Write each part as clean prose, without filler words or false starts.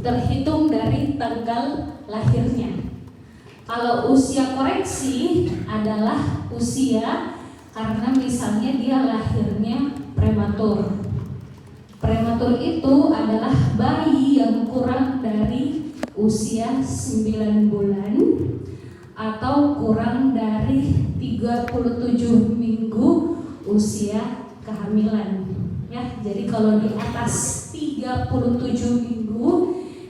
terhitung dari tanggal lahirnya. Kalau usia koreksi adalah usia karena misalnya dia lahirnya prematur. Prematur itu adalah bayi yang kurang dari usia 9 bulan atau kurang dari 37 minggu usia kehamilan. Ya, jadi kalau di atas 37 minggu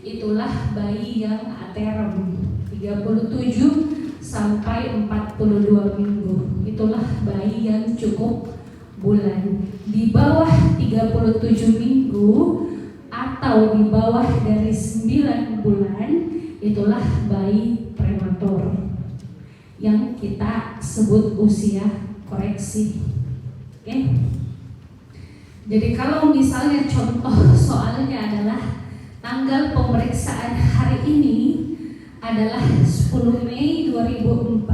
itulah bayi yang aterem. 37 sampai 42 minggu itulah bayi yang cukup bulan. Di bawah 37 minggu atau di bawah dari 9 bulan itulah bayi prematur yang kita sebut usia koreksi. Oke? Jadi kalau misalnya contoh soalnya adalah tanggal pemeriksaan hari ini adalah 10 Mei 2004,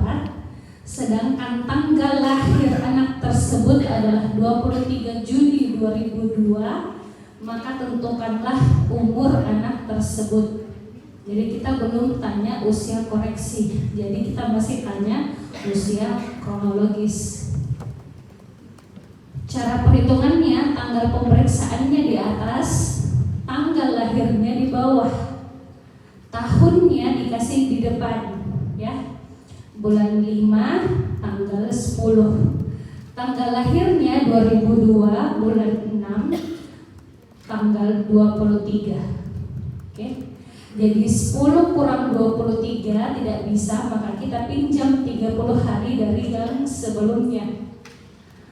sedangkan tanggal lahir anak tersebut adalah 23 Juni 2002, maka tentukanlah umur anak tersebut. Jadi kita belum tanya usia koreksi, jadi kita masih tanya usia kronologis. Cara perhitungannya, tanggal pemeriksaannya di atas, tanggal lahirnya di bawah, tahunnya dikasih di depan, ya. Bulan 5 tanggal 10. Tanggal lahirnya 2002 bulan 6 tanggal 23. Oke. Jadi 10 kurang 23 tidak bisa, maka kita pinjam 30 hari dari yang sebelumnya.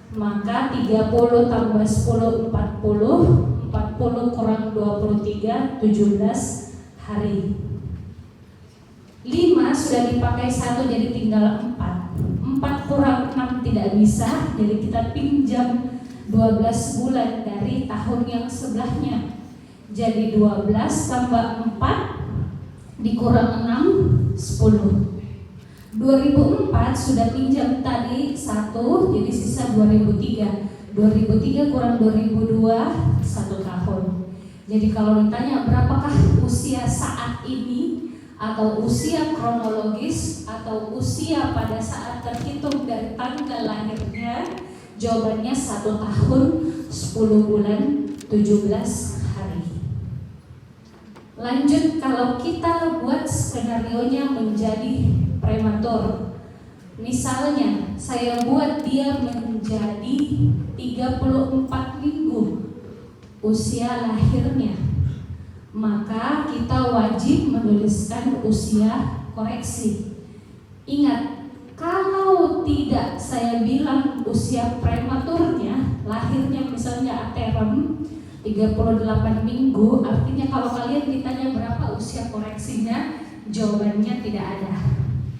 Maka 30 tambah 10 40, 40 kurang 23 17 hari. 5 sudah dipakai 1 jadi tinggal 4. 4 kurang 6 tidak bisa, jadi kita pinjam 12 bulan dari tahun yang sebelahnya. Jadi 12 tambah 4 dikurang 6 10. 2004 sudah pinjam tadi 1, jadi sisa 2003. 2003 kurang 2002 1 tahun. Jadi kalau ditanya berapakah usia saat ini atau usia kronologis atau usia pada saat terhitung dari tanggal lahirnya, jawabannya 1 tahun 10 bulan 17 hari. Lanjut, kalau kita buat skenarionya menjadi prematur, misalnya saya buat dia menjadi 34 minggu usia lahirnya, maka kita wajib menuliskan usia koreksi. Ingat, kalau tidak saya bilang usia prematurnya, lahirnya misalnya aterem 38 minggu, artinya kalau kalian ditanya berapa usia koreksinya, jawabannya tidak ada,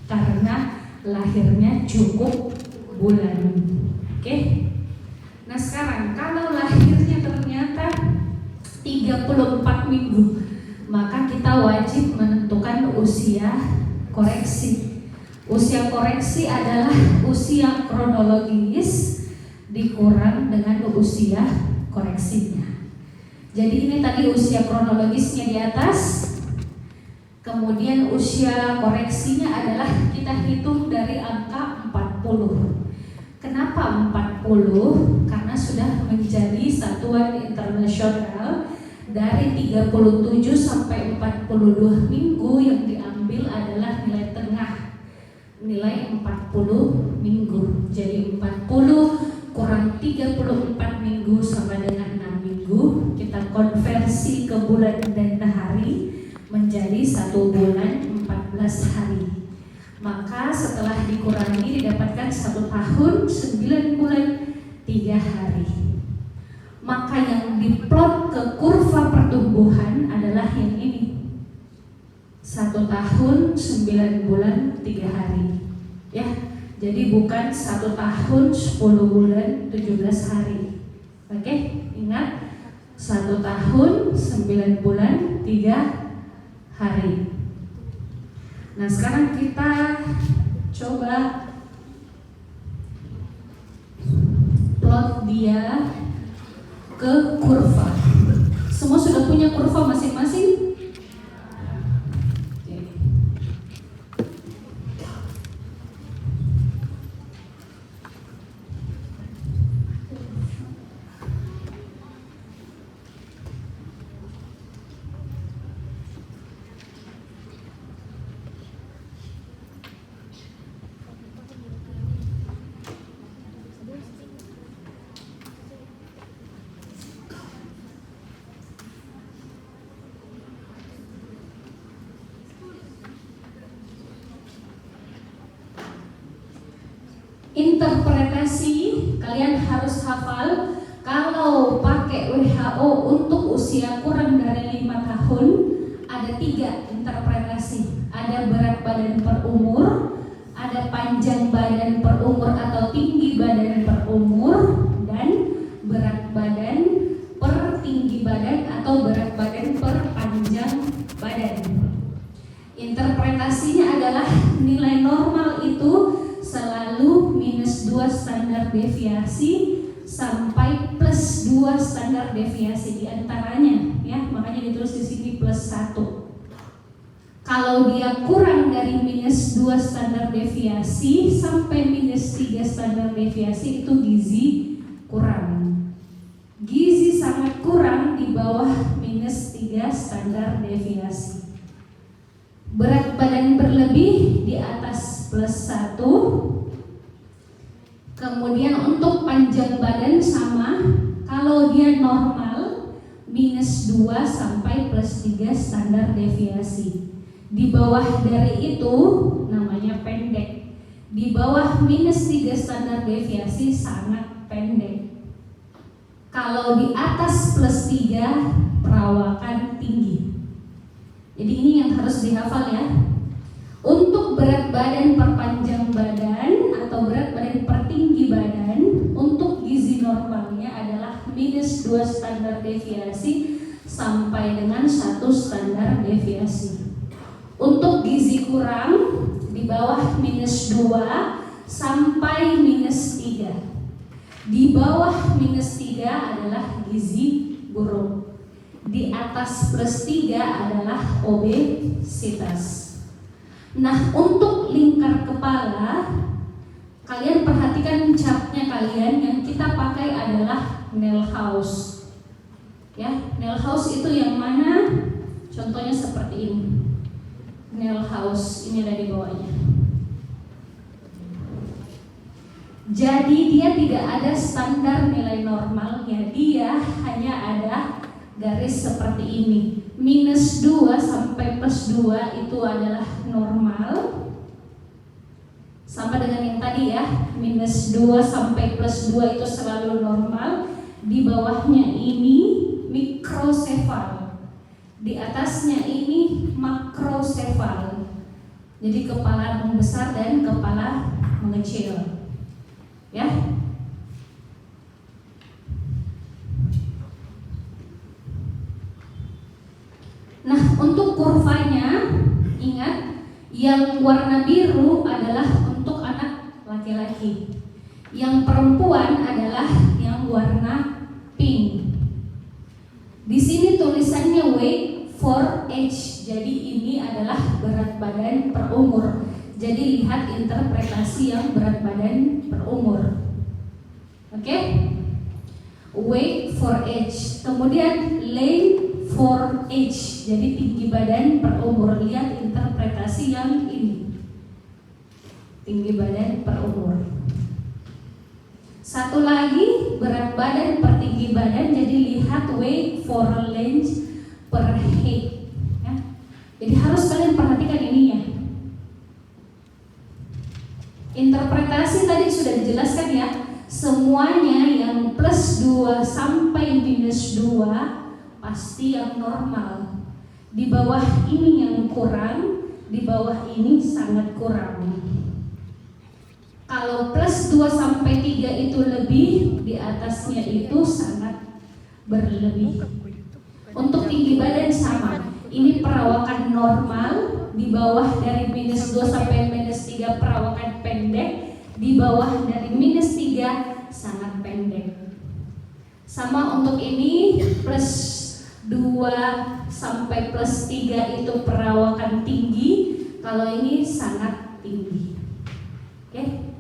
karena lahirnya cukup bulan. Oke? Nah sekarang kalau lahirnya ternyata 34 minggu, maka kita wajib menentukan usia koreksi. Usia koreksi adalah usia kronologis dikurang dengan usia koreksinya. Jadi ini tadi usia kronologisnya di atas, kemudian usia koreksinya adalah kita hitung dari angka 40. Kenapa 40? Karena sudah menjadi satuan internasional. Dari 37 sampai 42 minggu yang diambil adalah nilai tengah, nilai 40 minggu. Jadi 40 kurang 34 minggu sama dengan 6 minggu. Kita konversi ke bulan dan hari menjadi 1 bulan 14 hari. Maka setelah dikurangi didapatkan 1 tahun 9 bulan 3 hari. Maka yang diplot ke kurva pertumbuhan adalah yang ini, 1 tahun 9 bulan 3 hari. Ya, jadi bukan 1 tahun 10 bulan 17 hari. Oke, ingat 1 tahun 9 bulan 3 hari. Nah sekarang kita coba plot dia ke kurva. Semua sudah punya kurva masing-masing? interpretasi kalian harus hafal. Kalau pakai WHO untuk usia kurang dari 5 tahun ada 3 interpretasi. Ada berat badan per umur, ada panjang badan per umur atau tinggi badan per umur, dan berat badan per tinggi badan atau berat badan per panjang badan. Interpretasinya adalah nilai normal itu selalu -2 standar deviasi sampai +2 standar deviasi diantaranya, ya, makanya ditulis di sini +1. Kalau dia kurang dari -2 standar deviasi sampai -3 standar deviasi itu gizi kurang. Gizi sangat kurang di bawah -3 standar deviasi. Berat badan berlebih di atas +1. Kemudian untuk panjang badan sama, kalau dia normal -2 sampai +3 standar deviasi. Di bawah dari itu namanya pendek. Di bawah -3 standar deviasi sangat pendek. Kalau di atas +3 perawakan tinggi. Jadi ini yang harus dihafal ya. Untuk berat badan per panjang badan atau berat badan per tinggi badan, untuk gizi normalnya adalah -2 standar deviasi sampai dengan 1 standar deviasi. Untuk gizi kurang di bawah -2 sampai -3. Di bawah -3 adalah gizi buruk. Di atas +3 adalah obesitas. Nah, untuk lingkar kepala, kalian perhatikan chartnya kalian. Yang kita pakai adalah Nelhaus. Ya, Nelhaus itu yang mana? Contohnya seperti ini. Nelhaus ini ada di bawahnya. Jadi dia tidak ada standar nilai normalnya. Dia hanya ada garis seperti ini. -2 sampai +2 itu adalah normal. Sama dengan yang tadi ya. -2 sampai +2 itu selalu normal. Di bawahnya ini mikrosefal. Di atasnya ini makrosefal. Jadi kepala membesar dan kepala mengecil. Ya. Nah, untuk kurvanya ingat yang warna biru adalah untuk anak laki-laki. Yang perempuan adalah yang warna pink. Di sini tulisannya weight for age. Jadi ini adalah berat badan per umur. Jadi lihat interpretasi yang berat badan per umur. Oke? Weight for age. Kemudian length for age. Jadi tinggi badan per umur. Lihat interpretasi yang ini. Tinggi badan per umur. Satu lagi berat badan per tinggi badan. Jadi lihat weight for length per height. Ya. Jadi harus kalian perhatikan ininya. Interpretasi tadi sudah dijelaskan ya. Semuanya yang +2 sampai -2 pasti yang normal. Di bawah ini yang kurang, di bawah ini sangat kurang. Kalau +2 sampai 3 itu lebih, di atasnya itu sangat berlebih. Untuk tinggi badan sama. Ini perawakan normal. Di bawah dari -2 sampai -3 perawakan pendek. Di bawah dari -3 sangat pendek. Sama untuk ini +2 sampai +3 itu perawakan tinggi. Kalau ini sangat tinggi. Oke.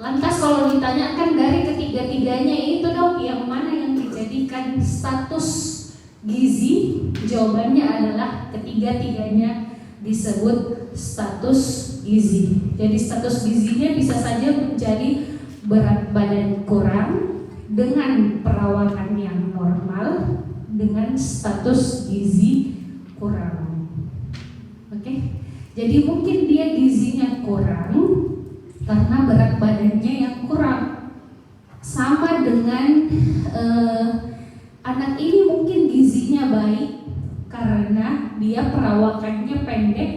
Lantas kalau ditanyakan dari ketiga-tiganya itu dong, yang mana yang dijadikan status gizi? Jawabannya adalah ketiga-tiganya disebut status gizi. Jadi status gizinya bisa saja menjadi berat badan kurang dengan perawakan yang normal dengan status gizi kurang. Oke. Jadi mungkin dia gizinya kurang karena berat badannya yang kurang. Sama dengan anak ini mungkin gizinya baik karena dia perawakannya pendek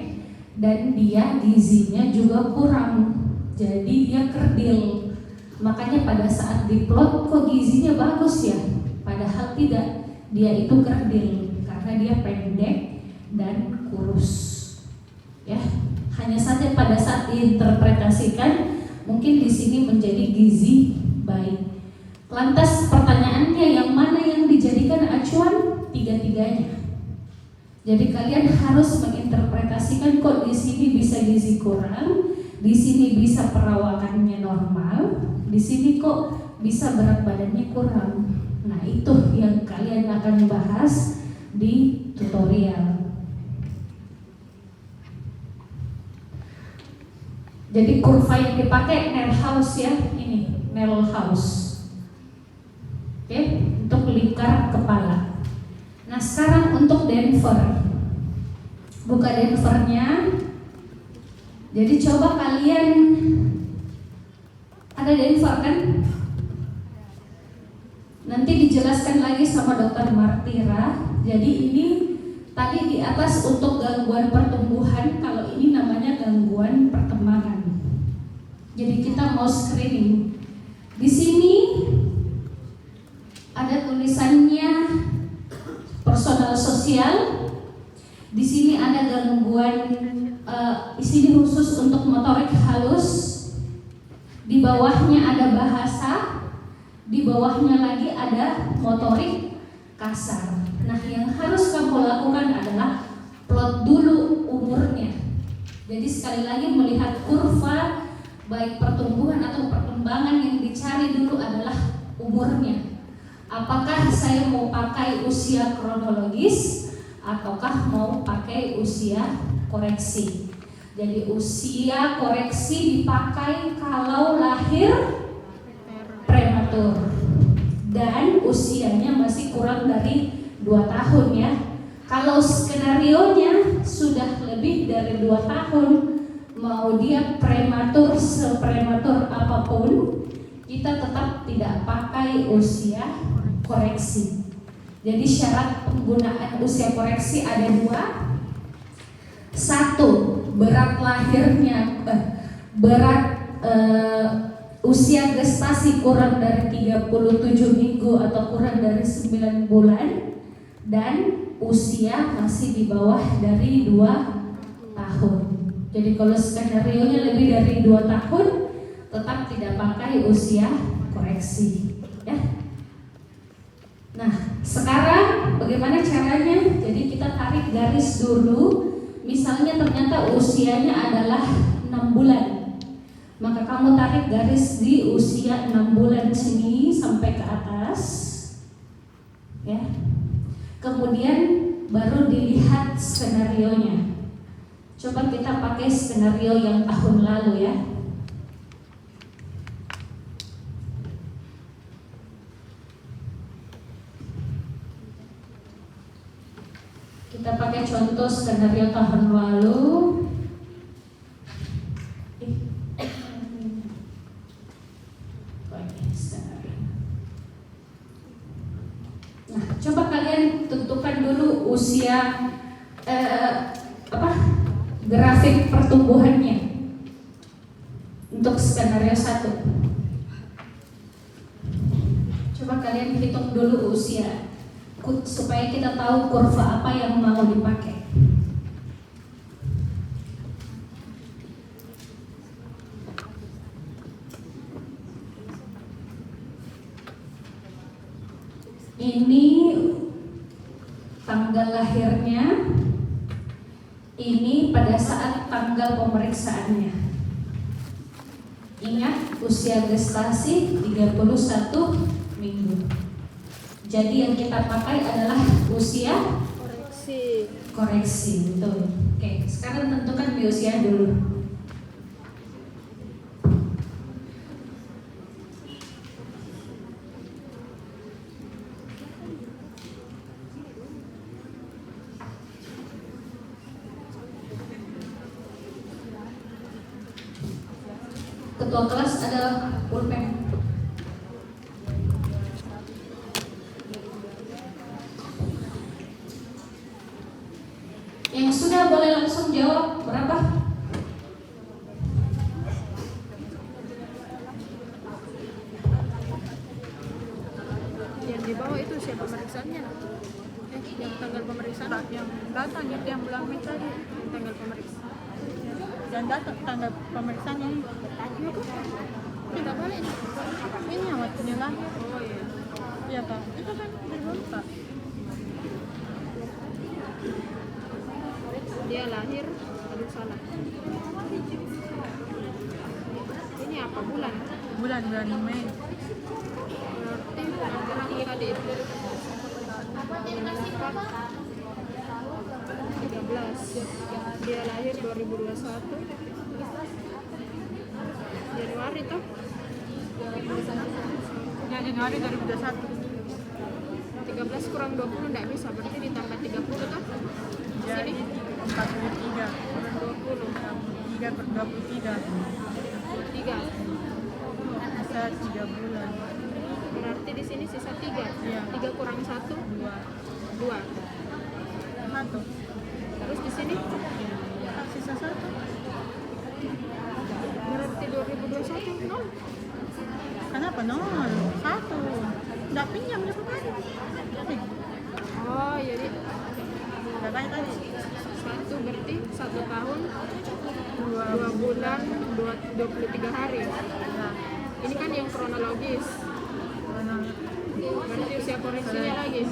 dan dia gizinya juga kurang, jadi dia kerdil. Makanya pada saat diplot kok gizinya bagus ya, padahal tidak, dia itu kerdil karena dia pendek dan kurus. Ya, hanya saja pada saat diinterpretasikan mungkin di sini menjadi gizi baik. Lantas pertanyaannya, yang mana yang dijadikan acuan? Tiga-tiganya. Jadi kalian harus menginterpretasikan, kok di sini bisa gizi kurang, di sini bisa perawakannya normal, di sini kok bisa berat badannya kurang. Nah, itu yang kalian akan bahas di tutorial. Jadi kurva yang dipakai Nelhaus ya, ini Nelhaus. Oke, untuk lingkar kepala. Nah, sekarang untuk Denver. Buka Denvernya. Jadi coba kalian, ada Denver kan? Nanti dijelaskan lagi sama Dokter Martira. Jadi ini tadi di atas untuk gangguan pertumbuhan, kalau ini namanya gangguan perkembangan. Jadi kita mau screening. Di sini ada tulisannya personal sosial. Di sini ada gangguan di sini khusus untuk motorik halus. Di bawahnya ada bahasa. Di bawahnya lagi ada motorik kasar. Nah, yang harus kamu lakukan adalah plot dulu umurnya. Jadi sekali lagi melihat kurva baik pertumbuhan atau perkembangan, yang dicari dulu adalah umurnya. Apakah saya mau pakai usia kronologis ataukah mau pakai usia koreksi? Jadi usia koreksi dipakai kalau lahir prematur dan usianya masih kurang dari 2 tahun ya. Kalau skenarionya sudah lebih dari 2 tahun, mau dia prematur seprematur apapun, kita tetap tidak pakai usia koreksi. Jadi syarat penggunaan usia koreksi ada 2. 1, berat lahirnya usia gestasi kurang dari 37 minggu atau kurang dari 9 bulan, dan usia masih di bawah dari 2 tahun. Jadi kalau skenario-nya lebih dari 2 tahun, tetap tidak pakai usia koreksi ya. Nah, sekarang bagaimana caranya? Jadi kita tarik garis dulu. Misalnya ternyata usianya adalah 6 bulan, maka kamu tarik garis di usia 6 bulan sini sampai ke atas ya. Kemudian baru dilihat skenarionya. Coba kita pakai skenario yang tahun lalu ya. Kita pakai contoh skenario tahun lalu. Nah, coba kalian tentukan dulu usia grafik pertumbuhannya untuk skenario 1. Coba kalian hitung dulu usia supaya kita tahu kurva apa yang mau dipakai. Ini tanggal lahirnya, ini pada saat tanggal pemeriksaannya. Ingat, usia gestasi 31 minggu. Jadi yang kita pakai adalah usia koreksi, betul. Oke, sekarang tentukan di usia dulu. Ketua kelas ada pulpen. Yang sudah boleh langsung jawab berapa? Yang di bawah itu siapa pemeriksaannya? Yang tanggal pemeriksaan yang datang yang bulan Mei tadi, tanggal pemeriksaan. Dan datang tanggal pemeriksaannya ini. Tidak boleh. Ini yang waktunya lahir. Oh iya. Iya kan? Itu kan berbeda. Dia lahir, aduh salah. Ini apa bulan? Bulan Mei. Berarti bulan tadi itu 13. Dia lahir 2021. Januari toh? Ya, Januari 2021. 13 kurang 20 enggak bisa, berarti ditambah 30 toh? Jadi 43 kurang 20. 3 per 23 3. bisa 3 bulan. Berarti di sini sisa 3. Iya. 3 kurang 1 2. 1 Terus di sini sisa 1. berarti 2021 nol. Kenapa 0? 1 nggak pinjam ya kemarin. Oh, jadi Nggak baik tadi 1 berarti 1 tahun 2 bulan 23 hari. nah, Ini kan yang kronologis. Berarti usia koreksinya lagi.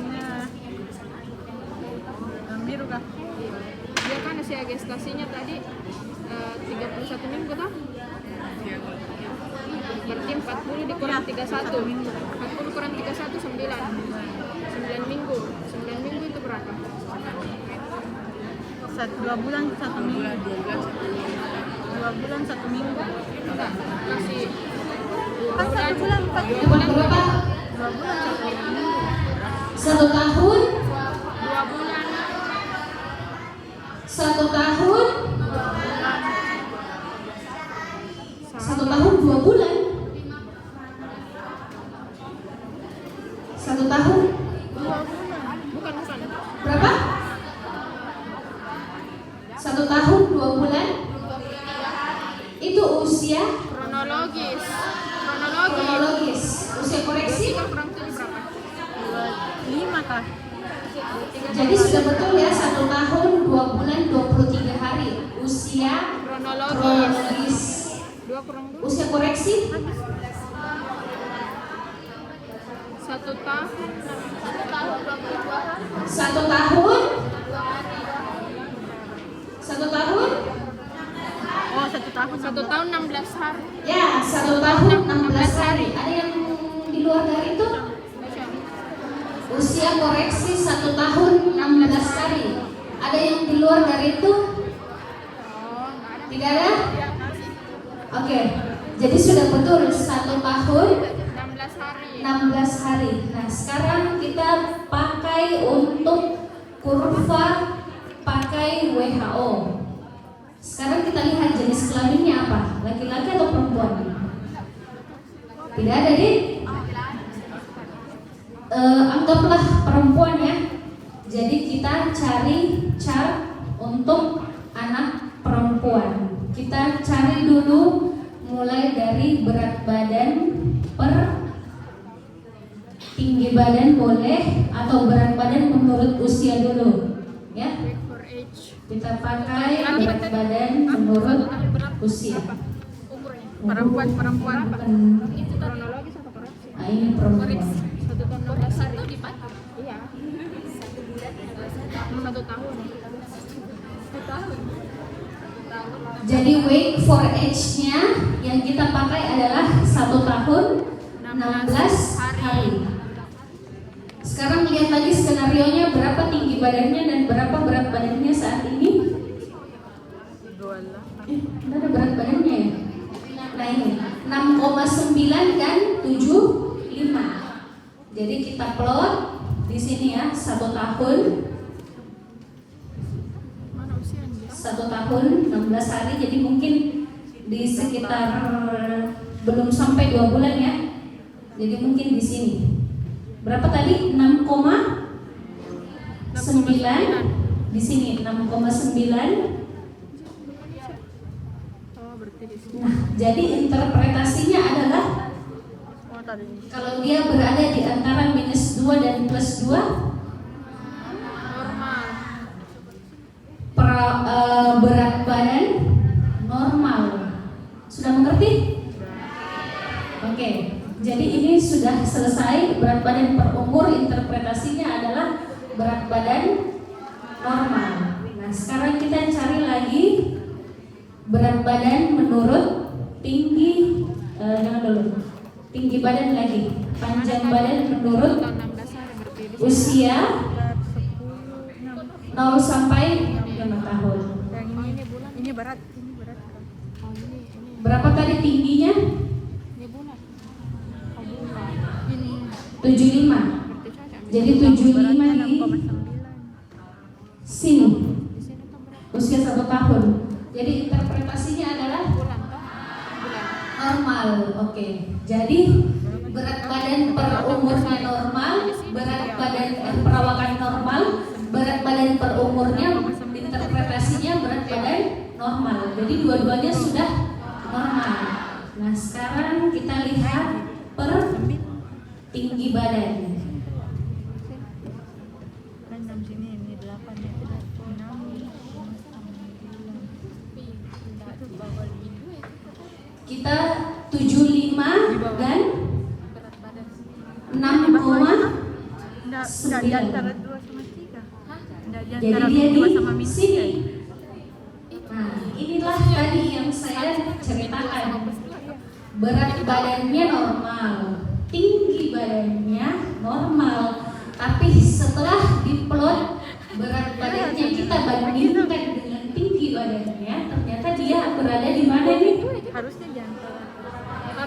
yang biru kah? Dia kan usia gestasinya tadi 31 minggu toh? Berarti 40 dikurang 31. 40 kurang 31 9. 9 minggu. 9 minggu itu berapa? 2 bulan 1 minggu. 2 bulan 1 minggu. Enggak, masih Kan 1 bulan 4 Yang berapa? 2 bulan 1 minggu. 1 tahun, 2 bulan 1 tahun, 1 tahun 2 bulan, 1 tahun 2 bulan. bukan berapa? 1 tahun 2 bulan. Itu usia kronologis. kronologis. Usia koreksi. 3 kurang 7 berapa? 5 kah? Jadi sudah betul ya, 1 tahun 2 bulan 23 hari. Usia Kronologis. kronologis. 2 kurang 2. Usia koreksi 1 tahun 1 tahun 1 tahun Oh, 1 tahun. 1 tahun 16 hari. ya, 1 tahun 16 hari. Ada yang di luar dari itu? Usia koreksi 1 tahun 16 hari. Ada yang di luar dari itu? Tidak ada? Oke, jadi sudah betul 1 tahun 16 hari. 16 hari. Nah, sekarang kita pakai untuk kurva pakai WHO. Sekarang kita lihat jenis kelaminnya apa, laki-laki atau perempuan? Tidak ada, Dik? Anggaplah perempuan ya. Jadi kita cari chart untuk anak perempuan. Kita cari dulu mulai dari berat badan per tinggi badan boleh, atau berat badan menurut usia dulu ya. For age. Kita pakai berat badan menurut usia. Umurnya. Perempuan Bukan. Itu kronologis atau koreksi? Nah, ini perempuan. 1 tahun 16 hari. Itu dipakai. Iya. 1 tahun. 1 tahun. Jadi wait for age-nya yang kita pakai adalah 1 tahun 16 hari. Sekarang lihat lagi skenarionya, berapa tinggi badannya dan berapa berat badannya saat ini. Tidak ada berat badannya ya. Nah ini 6,9 dan 75. Jadi kita plot di sini ya, 1 tahun Mana usianya? 1 tahun 16 hari. Jadi mungkin di sekitar belum sampai 2 bulan ya. Jadi mungkin di sini. Berapa tadi? 6,9. Di sini 6,9. Oh, berarti di sini. Nah, jadi interpretasinya adalah Oh, tadi. kalau dia berada di antara -2 dan +2, Normal. berat badan normal. Sudah mengerti? Oke, jadi ini sudah selesai. Berat badan per umur, interpretasinya adalah berat badan normal. Nah, sekarang kita cari lagi berat badan menurut tinggi, jangan dulu. Tinggi badan lagi, panjang badan menurut 16 hari berarti di sini. usia 10, 6. 0 sampai 5 tahun. Yang Oh, ini ini bulan. ini berat, ini berat. Oh, ini. Berapa tadi tingginya? Ini bulan. Oh, bulan. Ini 75. Berarti cocok. Jadi 75 beratnya di 6,9. sini, Di sini tuh berat. usia 1 tahun. Jadi interpretasinya adalah Bulan toh? Bulan. normal. Oke. Jadi berat badan per umurnya normal, berat badan perawakan normal, berat badan per umurnya interpretasinya berat badan normal. Jadi dua-duanya sudah normal. Nah, sekarang kita lihat per tinggi badan. Kan 6 sini, ini 8 ya. 6, 9. Itu bawah itu. Kita 75 dan Berat badan. 6, Enggak di antara 2 sama 3. Enggak di jadi antara dia 2 di sama minus sini. 3. Nah, inilah tadi yang saya ceritakan. Berat badannya normal, tinggi badannya normal, tapi setelah diplot berat badannya kita bandingkan dengan tinggi badannya, ternyata dia berada di mana nih? Harusnya di antara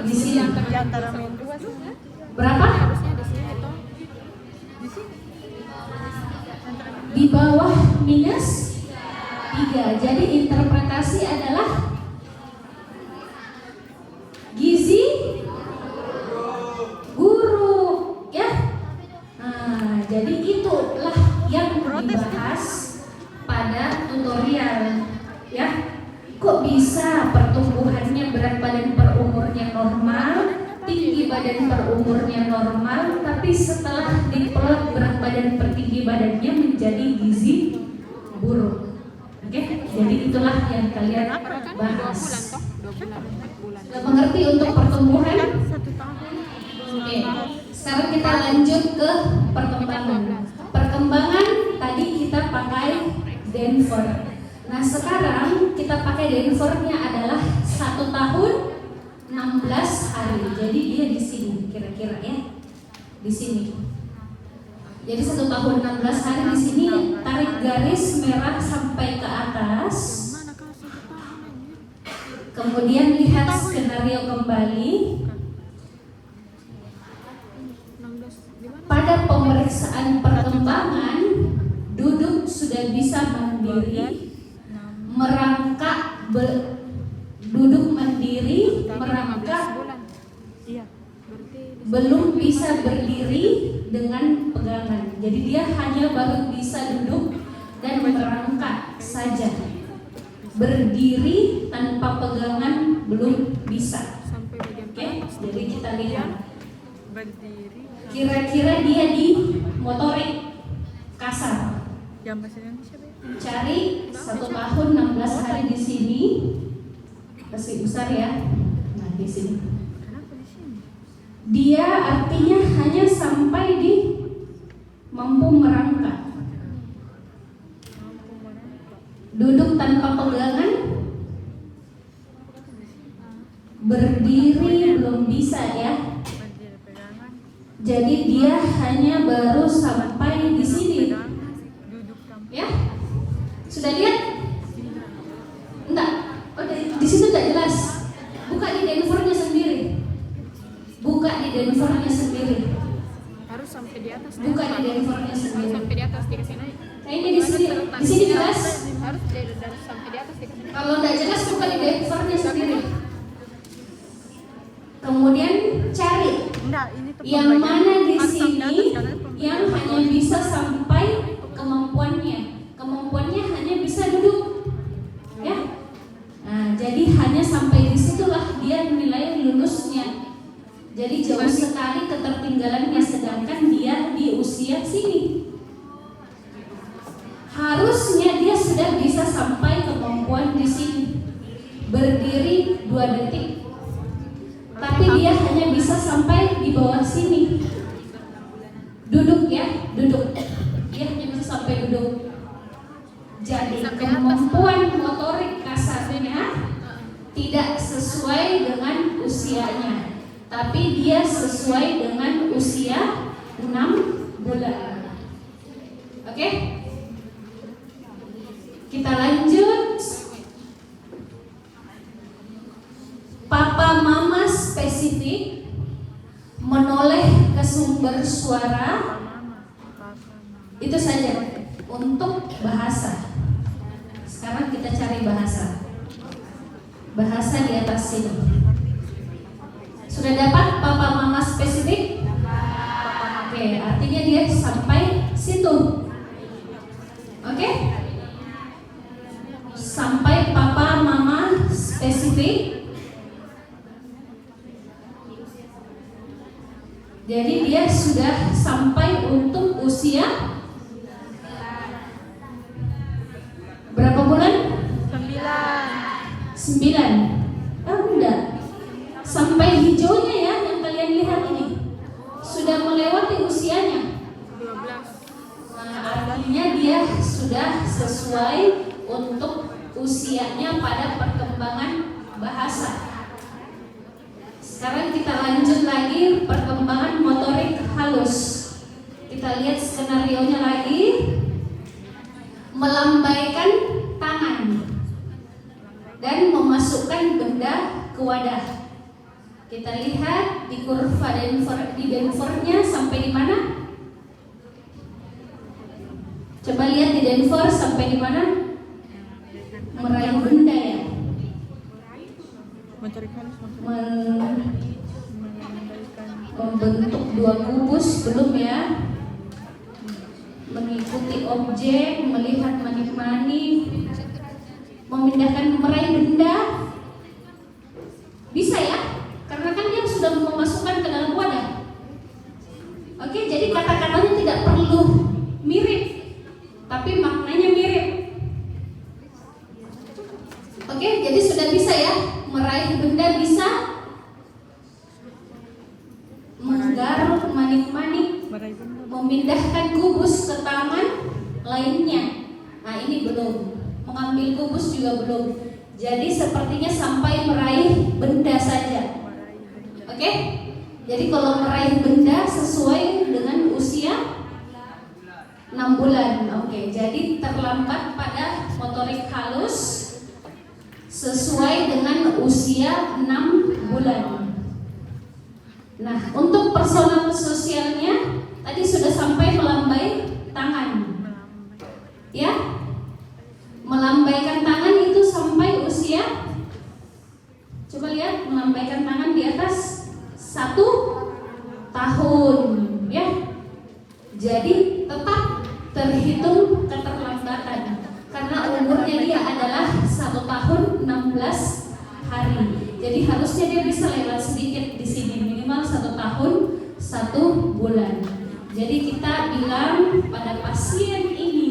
Di sini. di antara minus 2 sama Berapa? Harusnya di sini toh. di sini. Di bawah -3. Jadi interpretasi adalah gizi buruk ya. Nah, jadi itulah yang dibahas pada tutorial ya. Kok bisa pertumbuhannya berat badan per umurnya normal, tinggi badan per umurnya normal, tapi setelah diplot berat badan per tinggi badannya menjadi gizi buruk. Oke, jadi itulah yang kalian Kan 2 bulan bahas. toh? 2 bulan, 4 bulan. Sudah mengerti untuk pertumbuhan? 1 tahun. Oke, sekarang kita lanjut ke perkembangan. Perkembangan tadi kita pakai Denver. Nah, sekarang kita pakai Denvernya adalah 1 tahun 16 hari. Jadi dia di sini kira-kira ya. Di sini. Jadi 1 tahun 16 hari di sini, tarik garis merah sampai ke atas. Mana kau 1 tahun anjir? Kemudian lihat skenario kembali. 16 di mana? Pada pemeriksaan perkembangan, duduk sudah bisa mandiri, merangkak duduk mandiri, Tadi 15 merangkak bulan. Iya. Berarti di sini belum bisa berdiri dengan pegangan. Jadi dia hanya baru bisa duduk dan merangkak saja. Berdiri tanpa pegangan belum bisa. sampai bagian Oke, atas. jadi kita lihat. Berdiri. Kira-kira dia di motorik kasar. Yang bahasa Indonesia Be? Cari 1 tahun 16 hari di sini. Kasih besar ya. Nah, di sini. Kenapa di sini? Dia artinya hanya sampai di mampu merangkak. Mampu merangkak. Duduk tanpa pegangan. Berdiri belum bisa ya. Berdiri pegangan. Jadi dia hanya baru sampai di sini. Pegangan. Duduk tanpa. Ya? Sudah lihat? Enggak. Oh, di situ tidak jelas. Buka di Denvernya sendiri. Buka di Denvernya sendiri. Harus sampai di atas. Buka di Denvernya Harus sendiri. sampai di atas dikasih naik. Nah, ini di sini jelas. Harus dari sampai di atas dikasih. Kalau tidak jelas buka di Denvernya sendiri. Kemudian cari Enggak, ini tuh yang mana di Harus sampai sini atas, karena itu yang hanya bisa sampai kemampuannya. Kemampuannya hanya bisa duduk, ya. Nah, jadi hanya sampai di situlah dia nilai lulusnya. Jadi jauh sekali ketertinggalannya, sedangkan dia di usia sini. Harusnya dia sudah bisa sampai kemampuan di sini. Berdiri 2 detik. Tapi dia hanya bisa sampai di bawah sini. Duduk ya, duduk. Dia hanya bisa sampai duduk. Jadi Sampai kemampuan motorik kasarnya tidak sesuai dengan usianya, tapi dia sesuai dengan usia 6 bulan. Oke? Kita lanjut. Papa mama spesifik menoleh ke sumber suara. Itu saja untuk bahasa. Sekarang kita cari bahasa. Bahasa di atas sini. Sudah dapat papa mama spesifik? Oke, artinya dia sampai situ. Oke? Sampai papa mama spesifik. Jadi dia sudah sampai untuk usia berapa bulan? 9. Oh enggak. Sampai hijaunya ya yang kalian lihat ini. Sudah melewati usianya. 12. Nah, artinya dia sudah sesuai untuk usianya pada perkembangan bahasa. Sekarang kita lanjut lagi perkembangan motorik halus. Kita lihat skenarionya lagi. Melambaikan tangan dan memasukkan benda ke wadah. Kita lihat di kurva Denvernya sampai di mana? Coba lihat di Denver sampai di mana? Meraih benda ya. Motorik halus, Membentuk 2 kubus belum ya. Mengikuti objek, melihat manik-manik, memindahkan, meraih benda. Bisa ya? Karena kan dia sudah memasukkan ke dalam wadah. Oke, jadi kata-katanya tidak perlu mirip, tapi maknanya mirip. Oke, jadi sudah bisa ya? Meraih benda bisa, menggaruk manik-manik, memindahkan kubus ke tangan lainnya. Nah, ini belum. Mengambil kubus juga belum. Jadi sepertinya sampai meraih benda saja. Oke? Jadi kalau meraih benda sesuai dengan usia 6 bulan. Oke, jadi terlambat pada motorik halus sesuai dengan usia 6 bulan. Nah, untuk personal sosialnya tadi sudah sampai melambai tangan. Ya? Melambaikan tangan itu sampai usia, coba lihat, melambaikan tangan di atas 1 tahun, ya. Jadi tetap terhitung keterlambatan karena umurnya dia adalah 1 tahun 16 hari. Jadi harusnya dia bisa lewat sedikit di sini, minimal 1 tahun 1 bulan. Jadi kita bilang pada pasien ini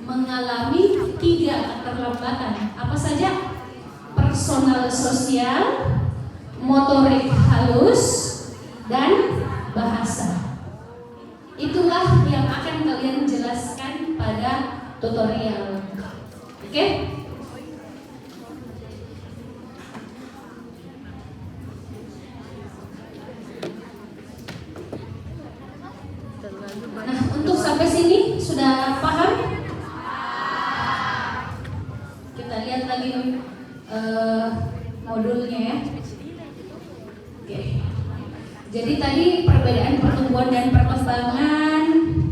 mengalami 3 keterlambatan. Apa saja? Personal sosial, motorik halus, dan bahasa. Itulah yang akan kalian jelaskan pada tutorial. Oke? Nah, untuk sampai sini sudah paham? Kita lihat lagi modulnya ya. Oke. Jadi tadi perbedaan pertumbuhan dan perkembangan,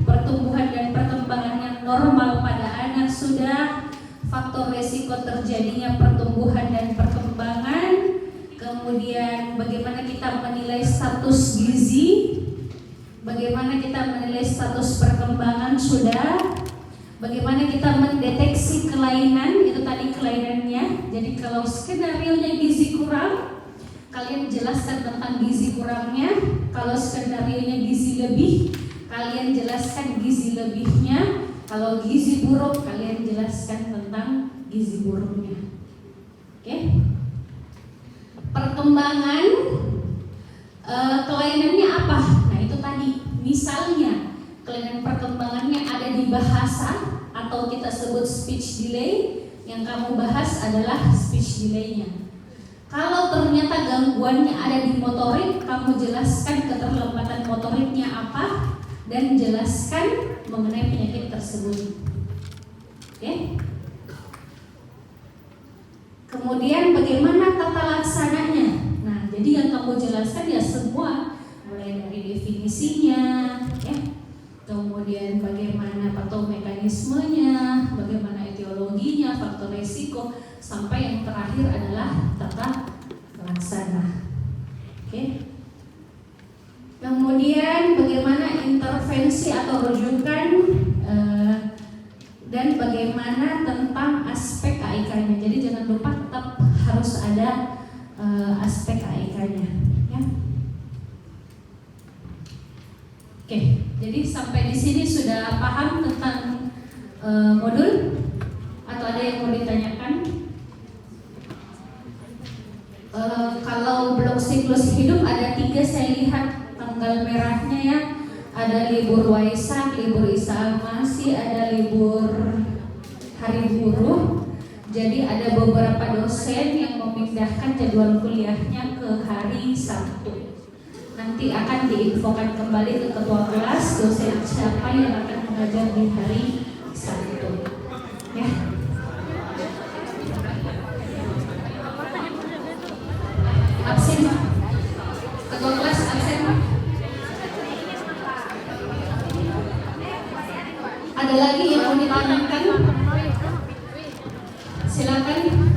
pertumbuhan dan perkembangan yang normal pada anak sudah, faktor resiko terjadinya pertumbuhan dan perkembangan, kemudian bagaimana kita menilai status gizi, bagaimana kita menilai status perkembangan sudah, bagaimana kita mendeteksi kelainan, itu tadi kelainannya. Jadi kalau skenario-nya gizi kurang, kalian jelaskan tentang gizi kurangnya. Kalau skenario-nya gizi lebih, kalian jelaskan gizi lebihnya. Kalau gizi buruk, kalian jelaskan tentang gizi buruknya. Oke? Perkembangan, kelainannya apa? Nah itu tadi, misalnya kelainan perkembangannya ada di bahasa atau kita sebut speech delay, yang kamu bahas adalah speech delay-nya. Kalau ternyata gangguannya ada di motorik, kamu jelaskan keterlambatan motoriknya apa dan jelaskan mengenai penyakit tersebut. Oke? Kemudian bagaimana tata laksananya? Nah, jadi yang kamu jelaskan ya semua, mulai dari definisinya, ya. Kemudian bagaimana patomekanismenya, bagaimana etiologinya, faktor resiko, sampai yang terakhir adalah tata laksana. Oke. Kemudian bagaimana intervensi atau rujukan dan bagaimana tentang aspek AIK-nya. Jadi jangan lupa tetap harus ada aspek AIK-nya, ya. Oke, jadi sampai di sini sudah paham tentang modul atau ada yang mau ditanyakan? Kalau blok siklus hidup ada 3 saya lihat tanggal merahnya ya. Ada libur Waisak, libur Isa Al-Masih, ada libur Hari Buruh. Jadi ada beberapa dosen yang memindahkan jadwal kuliahnya ke hari Sabtu. Nanti akan diinfokan kembali ke ketua kelas dosen siapa yang akan mengajar di hari Sabtu. Ya. Absen. Ketua kelas absen. Ada lagi yang mau ditanyakan? Silakan.